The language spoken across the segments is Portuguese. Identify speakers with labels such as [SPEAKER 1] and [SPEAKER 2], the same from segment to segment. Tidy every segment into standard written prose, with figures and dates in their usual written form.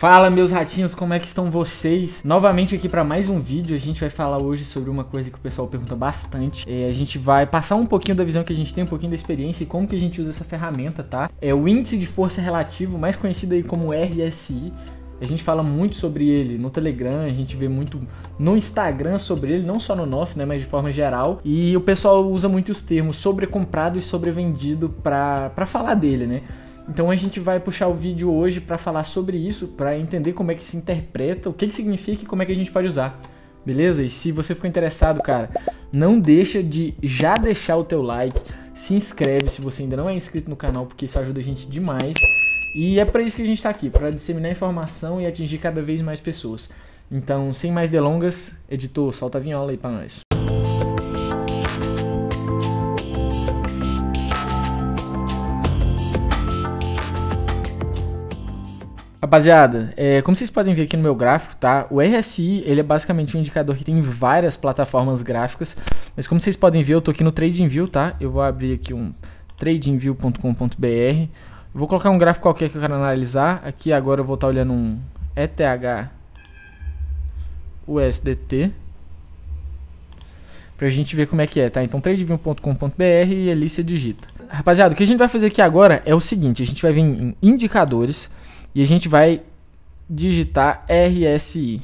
[SPEAKER 1] Fala, meus ratinhos, como é que estão vocês? Novamente aqui para mais um vídeo. A gente vai falar hoje sobre uma coisa que o pessoal pergunta bastante. A gente vai passar um pouquinho da visão que a gente tem, um pouquinho da experiência e como que a gente usa essa ferramenta, tá? É o índice de força relativo, mais conhecido aí como RSI. A gente fala muito sobre ele no Telegram, a gente vê muito no Instagram sobre ele, não só no nosso, né, mas de forma geral. E o pessoal usa muito os termos sobrecomprado e sobrevendido para falar dele, né? Então a gente vai puxar o vídeo hoje para falar sobre isso, para entender como é que se interpreta, o que significa e como é que a gente pode usar, beleza? E se você ficou interessado, cara, não deixa de já deixar o teu like, se inscreve se você ainda não é inscrito no canal, porque isso ajuda a gente demais. E é para isso que a gente está aqui, para disseminar informação e atingir cada vez mais pessoas. Então, sem mais delongas, editor, solta a vinhola aí para nós. Rapaziada, como vocês podem ver aqui no meu gráfico, tá? O RSI, ele é basicamente um indicador que tem várias plataformas gráficas, mas como vocês podem ver, eu tô aqui no TradingView, tá? Eu vou abrir aqui um tradingview.com.br. Vou colocar um gráfico qualquer que eu quero analisar. Aqui agora eu vou estar olhando um ETH USDT pra gente ver como é que é, tá? Então tradingview.com.br e ali você digita. Rapaziada, o que a gente vai fazer aqui agora é o seguinte: a gente vai vir em indicadores e a gente vai digitar RSI.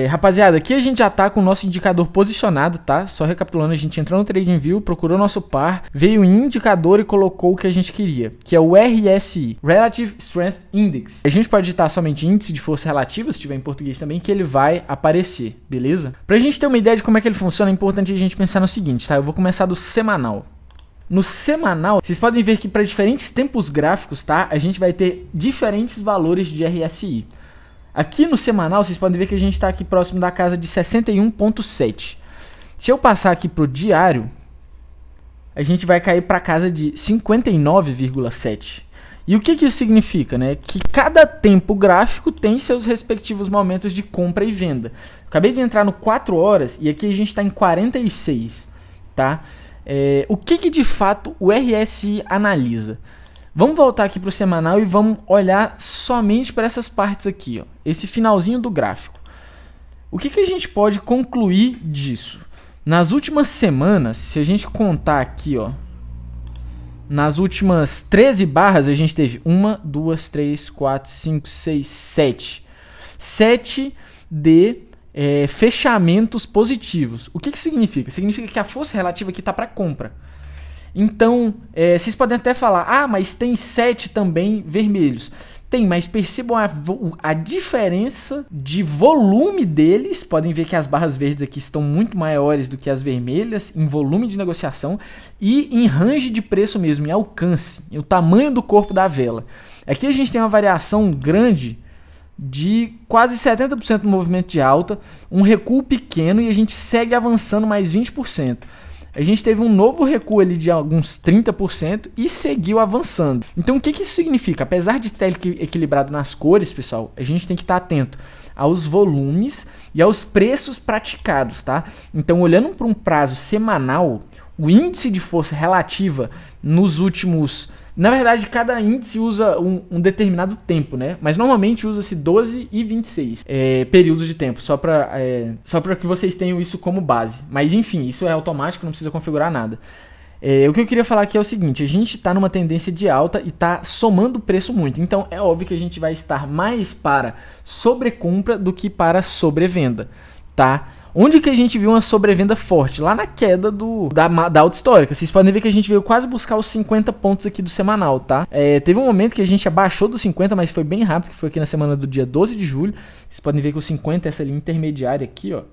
[SPEAKER 1] Rapaziada, aqui a gente já tá com o nosso indicador posicionado, tá? Só recapitulando, a gente entrou no TradingView, procurou nosso par, veio em indicador e colocou o que a gente queria, que é o RSI, Relative Strength Index. A gente pode digitar somente índice de força relativa, se tiver em português também, que ele vai aparecer, beleza? Pra gente ter uma ideia de como é que ele funciona, é importante a gente pensar no seguinte, tá? Eu vou começar do semanal. No semanal, vocês podem ver que para diferentes tempos gráficos, tá? A gente vai ter diferentes valores de RSI. Aqui no semanal, vocês podem ver que a gente está aqui próximo da casa de 61,7. Se eu passar aqui para o diário, a gente vai cair para a casa de 59,7. E o que isso significa, né? Que cada tempo gráfico tem seus respectivos momentos de compra e venda. Acabei de entrar no 4 horas e aqui a gente está em 46, tá? O que de fato o RSI analisa? Vamos voltar aqui para o semanal e vamos olhar somente para essas partes aqui, ó, esse finalzinho do gráfico. O que a gente pode concluir disso? Nas últimas semanas, se a gente contar aqui, ó, nas últimas 13 barras a gente teve 1, 2, 3, 4, 5, 6, 7. 7 de fechamentos positivos. O que significa? Significa que a força relativa aqui está para compra. Então, vocês podem até falar, ah, mas tem 7 também vermelhos. Tem, mas percebam a diferença de volume deles. Podem ver que as barras verdes aqui estão muito maiores do que as vermelhas em volume de negociação e em range de preço mesmo, em alcance, em o tamanho do corpo da vela. Aqui a gente tem uma variação grande de quase 70% no movimento de alta, um recuo pequeno e a gente segue avançando mais 20%. A gente teve um novo recuo ali de alguns 30% e seguiu avançando. Então o que isso significa? Apesar de estar equilibrado nas cores, pessoal, a gente tem que estar atento aos volumes e aos preços praticados, tá? Então olhando para um prazo semanal, o índice de força relativa nos últimos... Na verdade, cada índice usa um determinado tempo, né? Mas normalmente usa-se 12 e 26 períodos de tempo, só para que vocês tenham isso como base. Mas enfim, isso é automático, não precisa configurar nada. O que eu queria falar aqui é o seguinte: a gente está numa tendência de alta e está somando preço muito. Então é óbvio que a gente vai estar mais para sobrecompra do que para sobrevenda, tá? Onde que a gente viu uma sobrevenda forte? Lá na queda da alta histórica. Vocês podem ver que a gente veio quase buscar os 50 pontos aqui do semanal, tá? Teve um momento que a gente abaixou dos 50, mas foi bem rápido, que foi aqui na semana do dia 12 de julho. Vocês podem ver que o 50 é essa linha intermediária aqui, ó.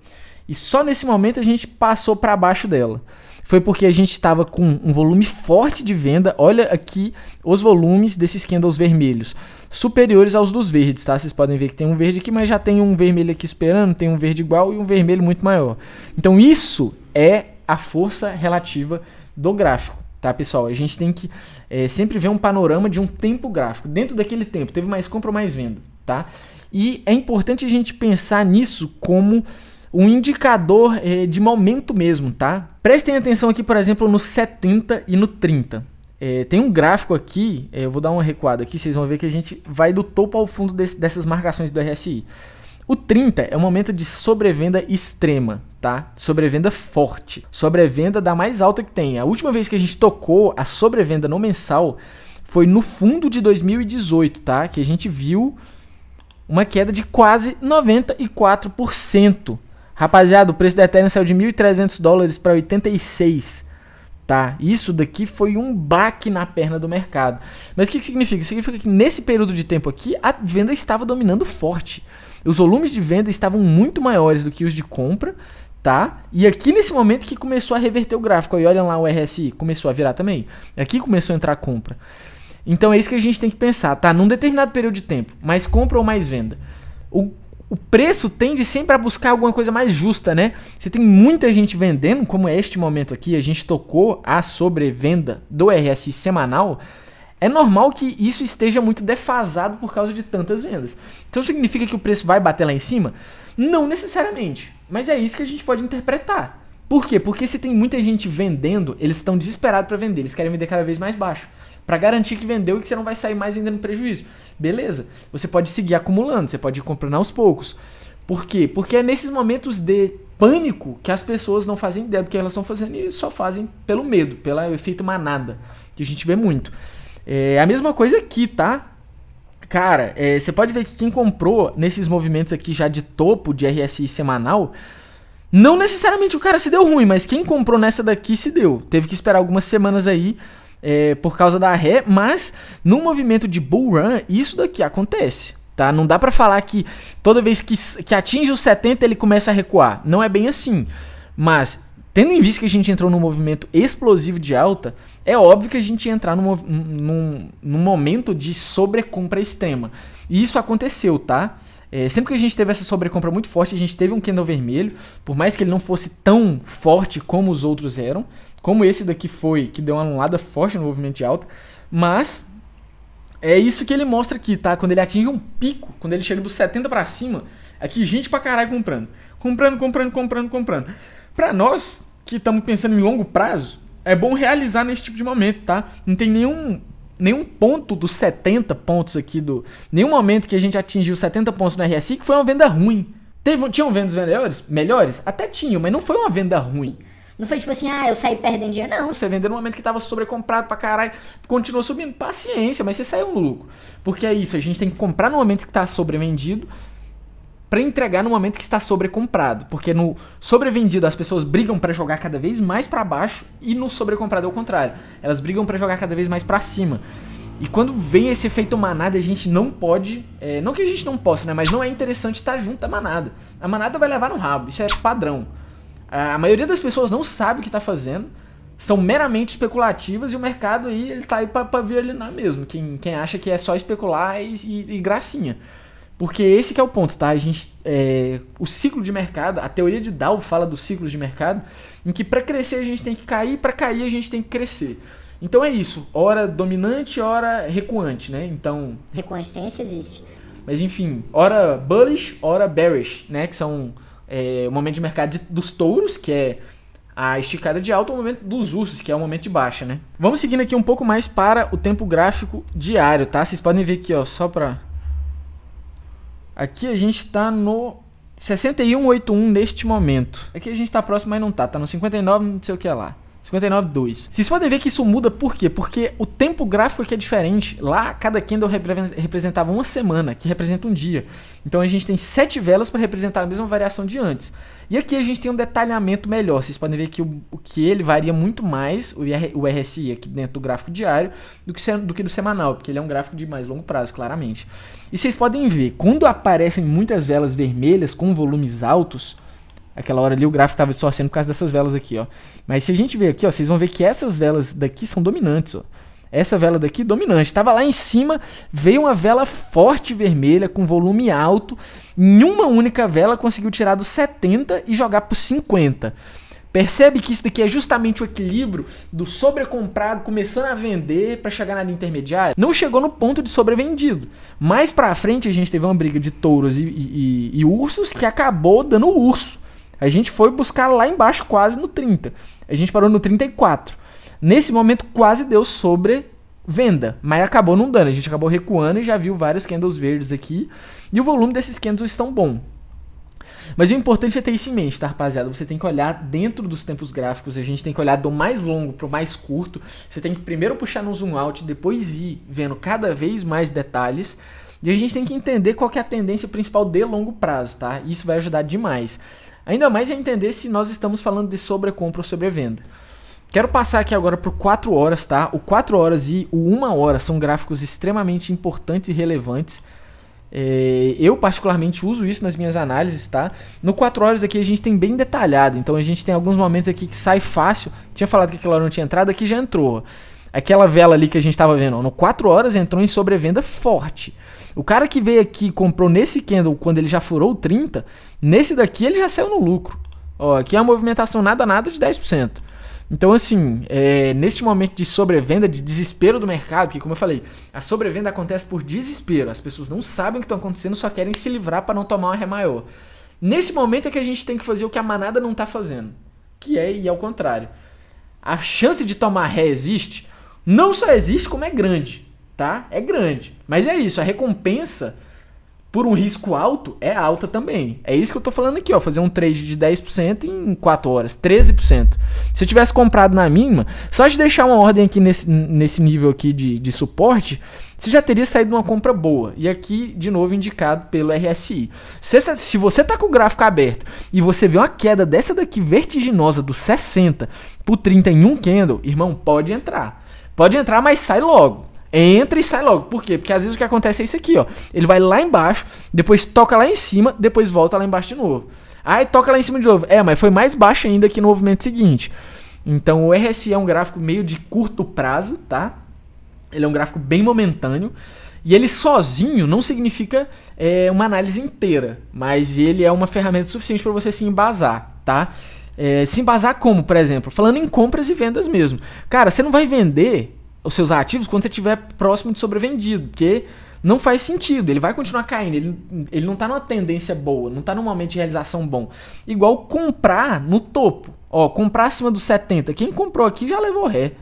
[SPEAKER 1] E só nesse momento a gente passou para baixo dela. Foi porque a gente estava com um volume forte de venda. Olha aqui os volumes desses candles vermelhos, superiores aos dos verdes, tá? Vocês podem ver que tem um verde aqui, mas já tem um vermelho aqui esperando, tem um verde igual e um vermelho muito maior. Então isso é a força relativa do gráfico, tá, pessoal? A gente tem que sempre ver um panorama de um tempo gráfico. Dentro daquele tempo, teve mais compra ou mais venda, tá? E é importante a gente pensar nisso como um indicador de momento mesmo, tá? Prestem atenção aqui, por exemplo, no 70 e no 30. tem um gráfico aqui, eu vou dar uma recuada aqui, vocês vão ver que a gente vai do topo ao fundo dessas marcações do RSI. O 30 é um momento de sobrevenda extrema, tá? Sobrevenda forte. Sobrevenda da mais alta que tem. A última vez que a gente tocou a sobrevenda no mensal foi no fundo de 2018, tá? Que a gente viu uma queda de quase 94%. Rapaziada, o preço da Ethereum saiu de $1.300 para 86, tá? Isso daqui foi um baque na perna do mercado. Mas o que significa? Significa que nesse período de tempo aqui, a venda estava dominando forte. Os volumes de venda estavam muito maiores do que os de compra, tá? E aqui nesse momento que começou a reverter o gráfico. E olha lá o RSI, começou a virar também. Aqui começou a entrar a compra. Então é isso que a gente tem que pensar, tá? Num determinado período de tempo, mais compra ou mais venda. O preço tende sempre a buscar alguma coisa mais justa, né? Se tem muita gente vendendo, como é este momento aqui, a gente tocou a sobrevenda do RSI semanal, é normal que isso esteja muito defasado por causa de tantas vendas. Então significa que o preço vai bater lá em cima? Não necessariamente, mas é isso que a gente pode interpretar. Por quê? Porque se tem muita gente vendendo, eles estão desesperados para vender, eles querem vender cada vez mais baixo, para garantir que vendeu e que você não vai sair mais ainda no prejuízo. Beleza, você pode seguir acumulando, você pode ir comprando aos poucos. Por quê? Porque é nesses momentos de pânico que as pessoas não fazem ideia do que elas estão fazendo e só fazem pelo medo, pelo efeito manada, que a gente vê muito. É a mesma coisa aqui, tá? Cara, você pode ver que quem comprou nesses movimentos aqui já de topo de RSI semanal, não necessariamente o cara se deu ruim, mas quem comprou nessa daqui se deu. Teve que esperar algumas semanas aí por causa da ré, mas no movimento de bull run, isso daqui acontece, tá? Não dá pra falar que toda vez que atinge os 70 ele começa a recuar. Não é bem assim. Mas, tendo em vista que a gente entrou num movimento explosivo de alta, é óbvio que a gente ia entrar num momento de sobrecompra extrema. E isso aconteceu, tá? Sempre que a gente teve essa sobrecompra muito forte, a gente teve um candle vermelho, por mais que ele não fosse tão forte como os outros eram, como esse daqui foi, que deu uma anulada forte no movimento de alta, mas é isso que ele mostra aqui, tá? Quando ele atinge um pico, quando ele chega dos 70 pra cima, aqui gente pra caralho comprando. Comprando. Pra nós, que estamos pensando em longo prazo, é bom realizar nesse tipo de momento, tá? Não tem nenhum ponto dos 70 pontos aqui, nenhum momento que a gente atingiu 70 pontos no RSI que foi uma venda ruim. Tinham vendas melhores? Até tinham, mas não foi uma venda ruim.
[SPEAKER 2] Não foi tipo assim, eu saí perdendo dinheiro, não.
[SPEAKER 1] Você vendeu no momento que tava sobrecomprado pra caralho, continuou subindo, paciência, mas você saiu no lucro. Porque é isso, a gente tem que comprar no momento que tá sobrevendido pra entregar no momento que está sobrecomprado. Porque no sobrevendido as pessoas brigam pra jogar cada vez mais pra baixo e no sobrecomprado é o contrário. Elas brigam pra jogar cada vez mais pra cima. E quando vem esse efeito manada, a gente não pode... não que a gente não possa, né? Mas não é interessante estar junto da manada. A manada vai levar no rabo, isso é padrão. A maioria das pessoas não sabe o que está fazendo, são meramente especulativas e o mercado aí, ele tá aí para violinar mesmo. Quem acha que é só especular e gracinha. Porque esse que é o ponto, tá? O ciclo de mercado, a teoria de Dow fala do ciclo de mercado, em que para crescer a gente tem que cair, para cair a gente tem que crescer. Então é isso, hora dominante, hora recuante, né? Então...
[SPEAKER 2] Recuante existe.
[SPEAKER 1] Mas enfim, hora bullish, hora bearish, né? Que são... o momento de mercado dos touros, que é a esticada de alta, o momento dos ursos, que é o momento de baixa, né? Vamos seguindo aqui um pouco mais para o tempo gráfico diário, tá? Vocês podem ver aqui, ó, só para... Aqui a gente tá no 61,81 neste momento. Aqui a gente tá próximo, mas não tá. Tá no 59, não sei o que é lá. 59,2. Vocês podem ver que isso muda por quê? Porque o tempo gráfico aqui é diferente. Lá, cada candle representava uma semana, que representa um dia. Então a gente tem 7 velas para representar a mesma variação de antes. E aqui a gente tem um detalhamento melhor. Vocês podem ver que que ele varia muito mais, o RSI aqui dentro do gráfico diário, do que do semanal, porque ele é um gráfico de mais longo prazo, claramente. E vocês podem ver, quando aparecem muitas velas vermelhas com volumes altos... Aquela hora ali o gráfico estava distorcendo por causa dessas velas aqui, ó. Mas se a gente ver aqui, ó, vocês vão ver que essas velas daqui são dominantes, ó. Essa vela daqui dominante. Estava lá em cima, veio uma vela forte vermelha com volume alto. Em uma única vela conseguiu tirar dos 70 e jogar para os 50. Percebe que isso daqui é justamente o equilíbrio do sobrecomprado começando a vender para chegar na linha intermediária. Não chegou no ponto de sobrevendido. Mais para frente a gente teve uma briga de touros e ursos que acabou dando urso. A gente foi buscar lá embaixo quase no 30. A gente parou no 34. Nesse momento quase deu sobrevenda, mas acabou não dando. A gente acabou recuando e já viu vários candles verdes aqui. E o volume desses candles estão bom. Mas o importante é ter isso em mente, tá, rapaziada? Você tem que olhar dentro dos tempos gráficos. A gente tem que olhar do mais longo pro mais curto. Você tem que primeiro puxar no zoom out, depois ir vendo cada vez mais detalhes. E a gente tem que entender qual que é a tendência principal de longo prazo, tá? Isso vai ajudar demais. Ainda mais a entender se nós estamos falando de sobrecompra ou sobrevenda. Quero passar aqui agora pro 4 horas, tá? O 4 horas e o 1 hora são gráficos extremamente importantes e relevantes. Eu particularmente uso isso nas minhas análises, tá? No 4 horas aqui a gente tem bem detalhado, então a gente tem alguns momentos aqui que sai fácil. Tinha falado que aquela hora não tinha entrado, aqui já entrou. Aquela vela ali que a gente tava vendo, ó, no 4 horas entrou em sobrevenda forte. O cara que veio aqui e comprou nesse candle quando ele já furou o 30, nesse daqui ele já saiu no lucro. Ó, aqui é uma movimentação nada de 10%. Então assim, neste momento de sobrevenda, de desespero do mercado, que como eu falei, a sobrevenda acontece por desespero, as pessoas não sabem o que está acontecendo, só querem se livrar para não tomar uma ré maior. Nesse momento é que a gente tem que fazer o que a manada não está fazendo, que é ir ao contrário. A chance de tomar ré existe, não só existe como é grande, tá? É grande, mas é isso, a recompensa por um risco alto é alta também. É isso que eu tô falando aqui, ó, fazer um trade de 10% em 4 horas, 13%. Se eu tivesse comprado na mínima, só de deixar uma ordem aqui nesse nível aqui de suporte, você já teria saído uma compra boa. E aqui, de novo, indicado pelo RSI. Se você tá com o gráfico aberto e você vê uma queda dessa daqui vertiginosa do 60 pro 30 em um candle, irmão, pode entrar. Pode entrar, mas sai logo. Entra e sai logo. Por quê? Porque às vezes o que acontece é isso aqui, ó. Ele vai lá embaixo, depois toca lá em cima, depois volta lá embaixo de novo. Aí toca lá em cima de novo. Mas foi mais baixo ainda que no movimento seguinte. Então o RSI é um gráfico meio de curto prazo, tá? Ele é um gráfico bem momentâneo. E ele sozinho não significa uma análise inteira. Mas ele é uma ferramenta suficiente para você se embasar, tá? Se embasar como, por exemplo? Falando em compras e vendas mesmo. Cara, você não vai vender os seus ativos quando você estiver próximo de sobrevendido, porque não faz sentido, ele vai continuar caindo, ele não está numa tendência boa, não está num momento de realização bom. Igual comprar no topo, ó, comprar acima dos 70, quem comprou aqui já levou ré,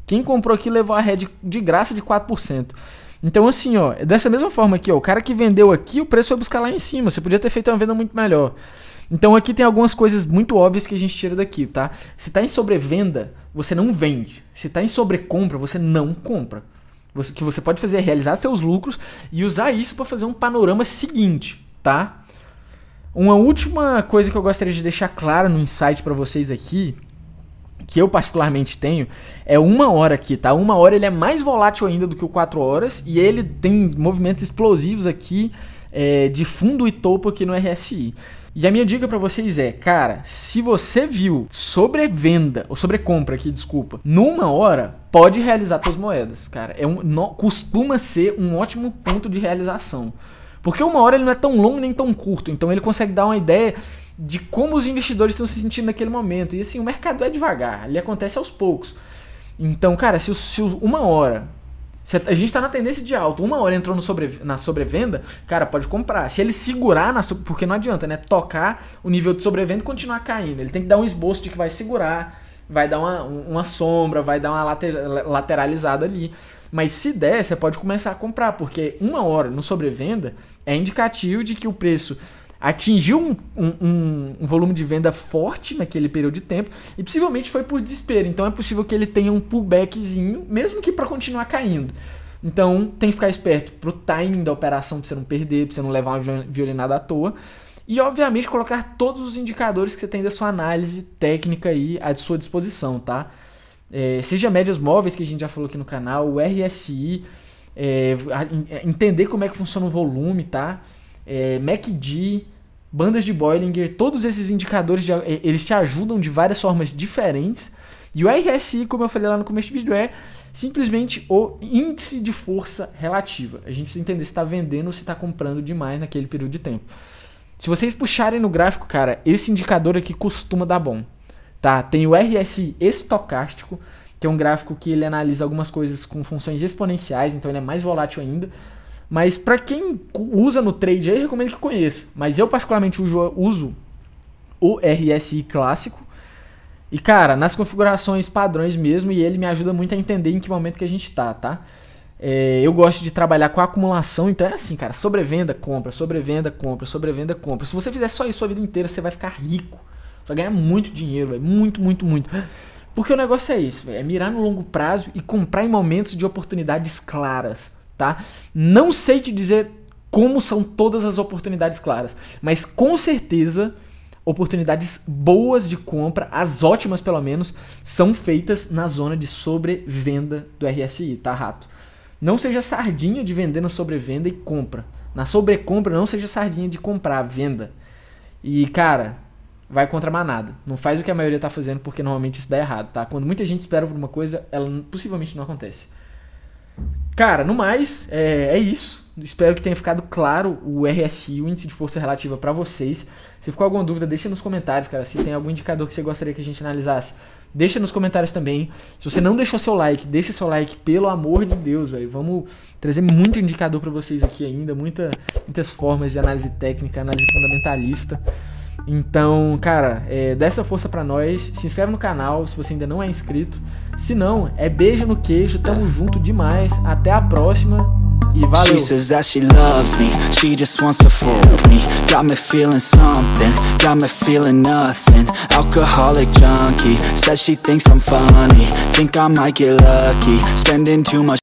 [SPEAKER 1] quem comprou aqui levou a ré de graça de 4%. Então assim, ó, dessa mesma forma aqui, ó, o cara que vendeu aqui, o preço foi buscar lá em cima, você podia ter feito uma venda muito melhor. Então aqui tem algumas coisas muito óbvias que a gente tira daqui, tá? Se tá em sobrevenda, você não vende. Se tá em sobrecompra, você não compra. O que você pode fazer é realizar seus lucros e usar isso para fazer um panorama seguinte, tá? Uma última coisa que eu gostaria de deixar clara no insight para vocês aqui, que eu particularmente tenho, é 1 hora aqui, tá? 1 hora ele é mais volátil ainda do que o 4 horas e ele tem movimentos explosivos aqui de fundo e topo aqui no RSI. E a minha dica pra vocês é, cara, se você viu sobrevenda, ou sobrecompra aqui, desculpa, numa hora, pode realizar suas moedas, cara. Costuma ser um ótimo ponto de realização. Porque 1 hora ele não é tão longo nem tão curto, então ele consegue dar uma ideia de como os investidores estão se sentindo naquele momento. E assim, o mercado é devagar, ele acontece aos poucos. Então, cara, se 1 hora... A gente tá na tendência de alta, 1 hora entrou na sobrevenda, cara, pode comprar. Se ele segurar, porque não adianta, né? Tocar o nível de sobrevenda e continuar caindo. Ele tem que dar um esboço de que vai segurar, vai dar uma sombra, vai dar uma lateralizada ali. Mas se der, você pode começar a comprar, porque 1 hora no sobrevenda é indicativo de que o preço atingiu um volume de venda forte naquele período de tempo e possivelmente foi por desespero. Então é possível que ele tenha um pullbackzinho, mesmo que para continuar caindo. Então tem que ficar esperto pro timing da operação, para você não perder, para você não levar uma violinada à toa. E obviamente colocar todos os indicadores que você tem da sua análise técnica aí à sua disposição, tá? Seja médias móveis, que a gente já falou aqui no canal, o RSI, entender como é que funciona o volume, tá? MACD, bandas de Bollinger, todos esses indicadores eles te ajudam de várias formas diferentes. E o RSI, como eu falei lá no começo do vídeo, é simplesmente o índice de força relativa. A gente precisa entender se está vendendo ou se está comprando demais naquele período de tempo. Se vocês puxarem no gráfico, cara, esse indicador aqui costuma dar bom, tá? Tem o RSI estocástico, que é um gráfico que ele analisa algumas coisas com funções exponenciais, então ele é mais volátil ainda. Mas para quem usa no trade aí, eu recomendo que conheça. Mas eu particularmente uso o RSI clássico. E cara, nas configurações padrões mesmo, e ele me ajuda muito a entender em que momento que a gente tá? Eu gosto de trabalhar com a acumulação, então é assim, cara, sobrevenda, compra, sobrevenda, compra, sobrevenda, compra. Se você fizer só isso a vida inteira, você vai ficar rico. Vai ganhar muito dinheiro, véio, muito. Porque o negócio é esse, véio, é mirar no longo prazo e comprar em momentos de oportunidades claras, tá? Não sei te dizer como são todas as oportunidades claras, mas com certeza oportunidades boas de compra, as ótimas pelo menos, são feitas na zona de sobrevenda do RSI, tá, rato? Não seja sardinha de vender na sobrevenda e compra. Na sobrecompra, não seja sardinha de comprar, venda. E, cara, vai contra a manada. Não faz o que a maioria tá fazendo, porque normalmente isso dá errado, tá? Quando muita gente espera por uma coisa, ela possivelmente não acontece. Cara, no mais, é isso. Espero que tenha ficado claro o RSI, o Índice de Força Relativa, pra vocês. Se ficou alguma dúvida, deixa nos comentários, cara. Se tem algum indicador que você gostaria que a gente analisasse, deixa nos comentários também. Se você não deixou seu like, deixa seu like, pelo amor de Deus, velho. Vamos trazer muito indicador pra vocês aqui ainda, muitas formas de análise técnica, análise fundamentalista. Então, cara, dá essa força pra nós. Se inscreve no canal se você ainda não é inscrito. Se não, beijo no queijo, tamo junto demais. Até a próxima e valeu!
[SPEAKER 3] She says that she loves me, she just wants to fuck me. Got me feeling something, got me feeling nothing. Alcoholic junkie, says she thinks I'm funny. Think I might get lucky, spending too much